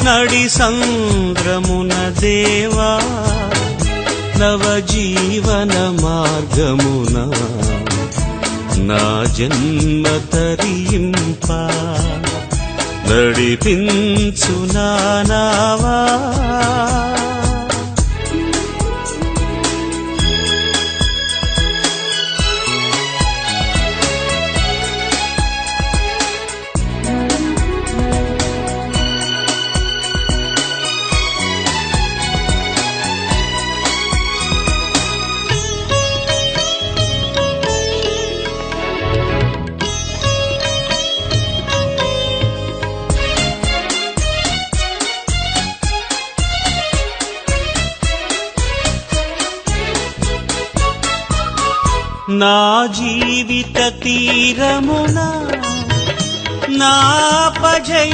నడి సంద్రమున దేవా నవజీవన మార్గమున నా జన్మ తరింప నడిపించు నావా నా జీవిత తీరమున నా పజయ